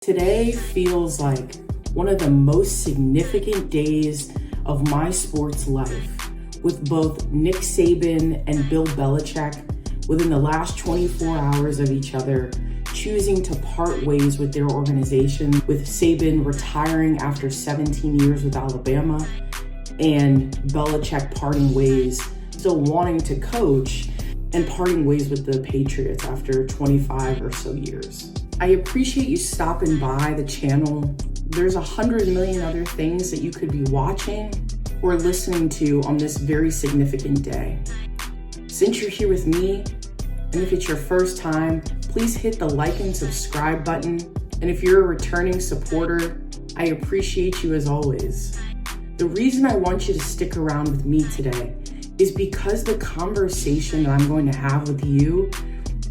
Today feels like one of the most significant days of my sports life, with both Nick Saban and Bill Belichick within the last 24 hours of each other choosing to part ways with their organization, with Saban retiring after 17 years with Alabama and Belichick parting ways, still wanting to coach, and parting ways with the Patriots after 25 or so years. I appreciate you stopping by the channel. There's 100 million other things that you could be watching or listening to on this very significant day. Since you're here with me, and if it's your first time, please hit the like and subscribe button. And if you're a returning supporter, I appreciate you as always. The reason I want you to stick around with me today is because the conversation that I'm going to have with you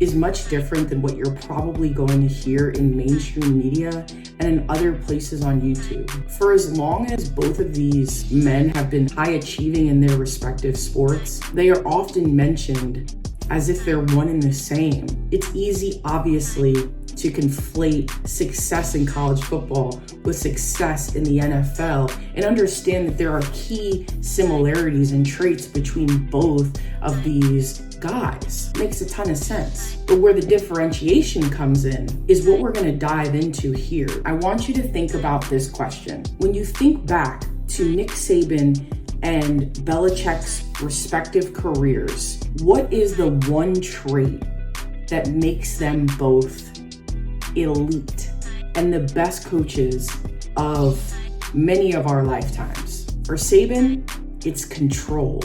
is much different than what you're probably going to hear in mainstream media and in other places on YouTube. For as long as both of these men have been high achieving in their respective sports, they are often mentioned as if they're one and the same. It's easy, obviously, to conflate success in college football with success in the NFL and understand that there are key similarities and traits between both of these guys. Makes a ton of sense. But where the differentiation comes in is what we're going to dive into here. I want you to think about this question. When you think back to Nick Saban and Belichick's respective careers, what is the one trait that makes them both elite and the best coaches of many of our lifetimes? For Saban, it's control.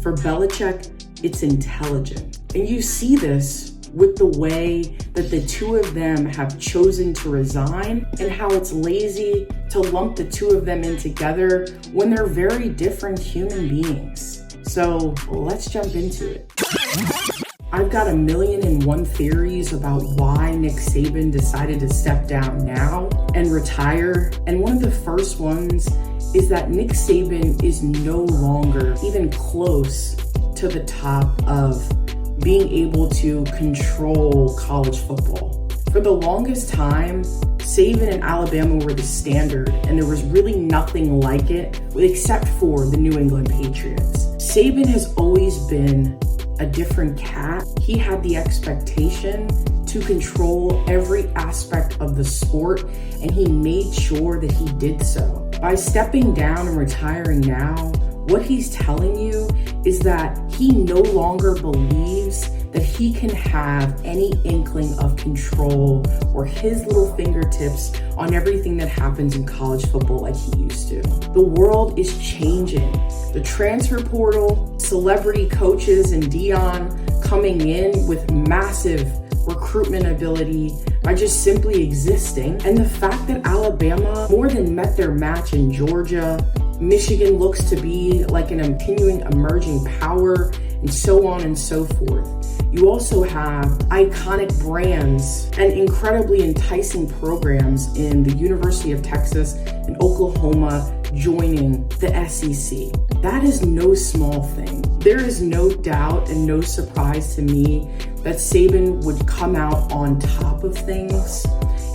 For Belichick, it's intelligent. And you see this with the way that the two of them have chosen to resign and how it's lazy to lump the two of them in together when they're very different human beings. So let's jump into it. I've got 1,000,001 theories about why Nick Saban decided to step down now and retire. And one of the first ones is that Nick Saban is no longer even close to the top of being able to control college football. For the longest time, Saban and Alabama were the standard, and there was really nothing like it except for the New England Patriots. Saban has always been a different cat. He had the expectation to control every aspect of the sport, and he made sure that he did so. By stepping down and retiring now, what he's telling you is that he no longer believes that he can have any inkling of control or his little fingertips on everything that happens in college football like he used to. The world is changing. The transfer portal, celebrity coaches and Dion coming in with massive recruitment ability by just simply existing. And the fact that Alabama more than met their match in Georgia, Michigan looks to be like an continuing emerging power, and so on and so forth. You also have iconic brands and incredibly enticing programs in the University of Texas and Oklahoma joining the SEC. That is no small thing. There is no doubt and no surprise to me that Saban would come out on top of things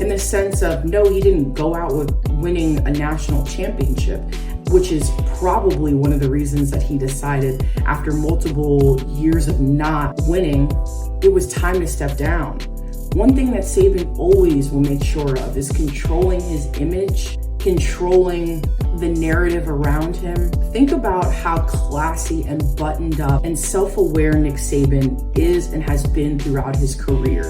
in the sense of, no, he didn't go out with winning a national championship, which is probably one of the reasons that he decided after multiple years of not winning, it was time to step down. One thing that Saban always will make sure of is controlling his image, controlling the narrative around him. Think about how classy and buttoned up and self-aware Nick Saban is and has been throughout his career.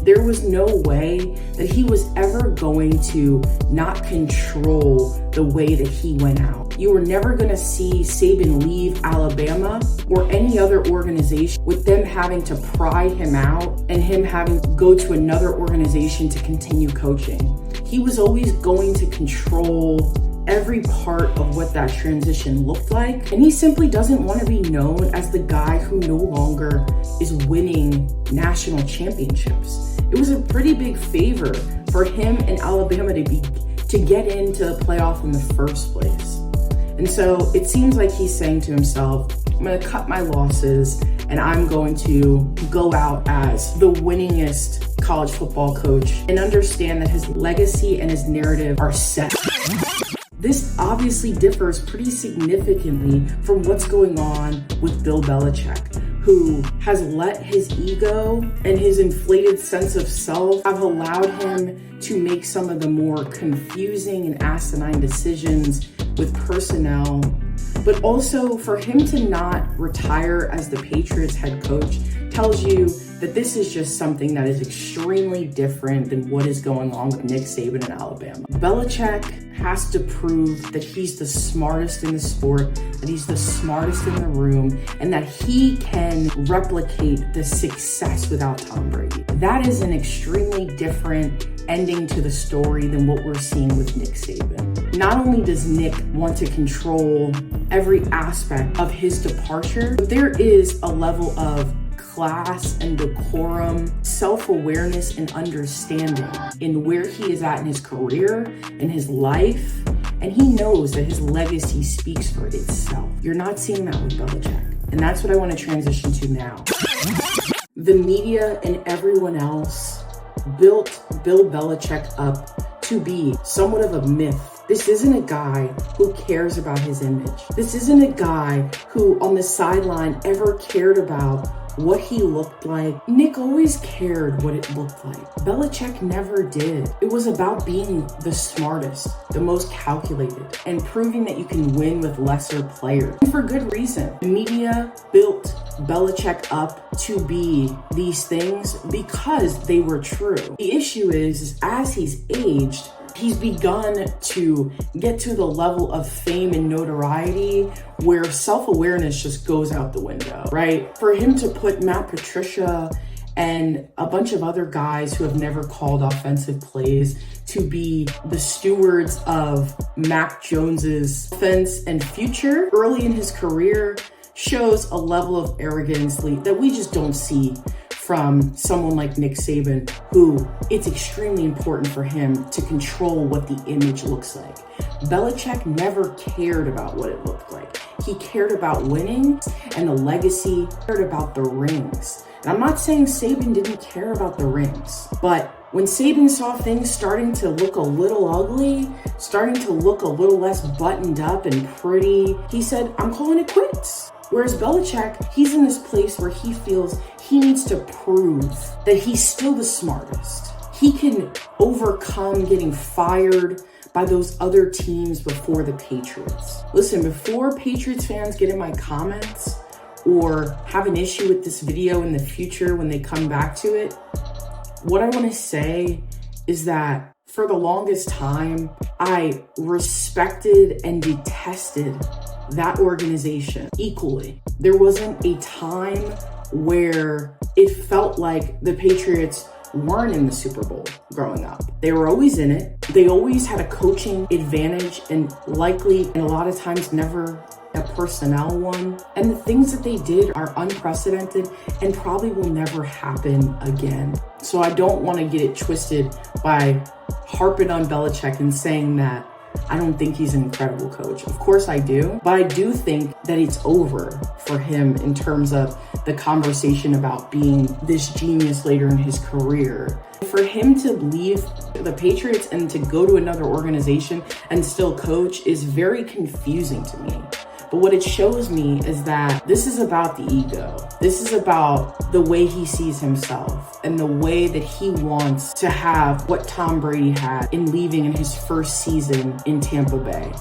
There was no way that he was ever going to not control the way that he went out. You were never going to see Saban leave Alabama or any other organization with them having to pry him out and him having to go to another organization to continue coaching. He was always going to control every part of what that transition looked like. And he simply doesn't want to be known as the guy who no longer is winning national championships. It was a pretty big favor for him and Alabama to get into the playoff in the first place. And so it seems like he's saying to himself, I'm going to cut my losses and I'm going to go out as the winningest college football coach and understand that his legacy and his narrative are set. This obviously differs pretty significantly from what's going on with Bill Belichick, who has let his ego and his inflated sense of self have allowed him to make some of the more confusing and asinine decisions with personnel. But also for him to not retire as the Patriots head coach tells you that this is just something that is extremely different than what is going on with Nick Saban in Alabama. Belichick has to prove that he's the smartest in the sport, that he's the smartest in the room, and that he can replicate the success without Tom Brady. That is an extremely different ending to the story than what we're seeing with Nick Saban. Not only does Nick want to control every aspect of his departure, but there is a level of class and decorum, self-awareness and understanding in where he is at in his career, in his life, and he knows that his legacy speaks for itself. You're not seeing that with Belichick, and that's what I want to transition to now. The media and everyone else built Bill Belichick up to be somewhat of a myth. This isn't a guy who cares about his image. This isn't a guy who on the sideline ever cared about what he looked like. Nick always cared what it looked like. Belichick never did. It was about being the smartest, the most calculated, and proving that you can win with lesser players. And for good reason. The media built Belichick up to be these things because they were true. The issue is as he's aged, he's begun to get to the level of fame and notoriety where self-awareness just goes out the window, right? For him to put Matt Patricia and a bunch of other guys who have never called offensive plays to be the stewards of Mac Jones's offense and future early in his career shows a level of arrogance that we just don't see from someone like Nick Saban, who it's extremely important for him to control what the image looks like. Belichick never cared about what it looked like. He cared about winning and the legacy, cared about the rings. And I'm not saying Saban didn't care about the rings, but when Saban saw things starting to look a little ugly, starting to look a little less buttoned up and pretty, he said, I'm calling it quits. Whereas Belichick, he's in this place where he feels he needs to prove that he's still the smartest. He can overcome getting fired by those other teams before the Patriots. Listen, before Patriots fans get in my comments or have an issue with this video in the future when they come back to it, what I want to say is that for the longest time, I respected and detested that organization equally. There wasn't a time where it felt like the Patriots weren't in the Super Bowl growing up. They were always in it. They always had a coaching advantage and likely, and a lot of times, never a personnel one. And the things that they did are unprecedented and probably will never happen again. So I don't want to get it twisted by harping on Belichick and saying that I don't think he's an incredible coach. Of course I do, but I do think that it's over for him in terms of the conversation about being this genius later in his career. For him to leave the Patriots and to go to another organization and still coach is very confusing to me. But what it shows me is that this is about the ego. This is about the way he sees himself and the way that he wants to have what Tom Brady had in leaving in his first season in Tampa Bay.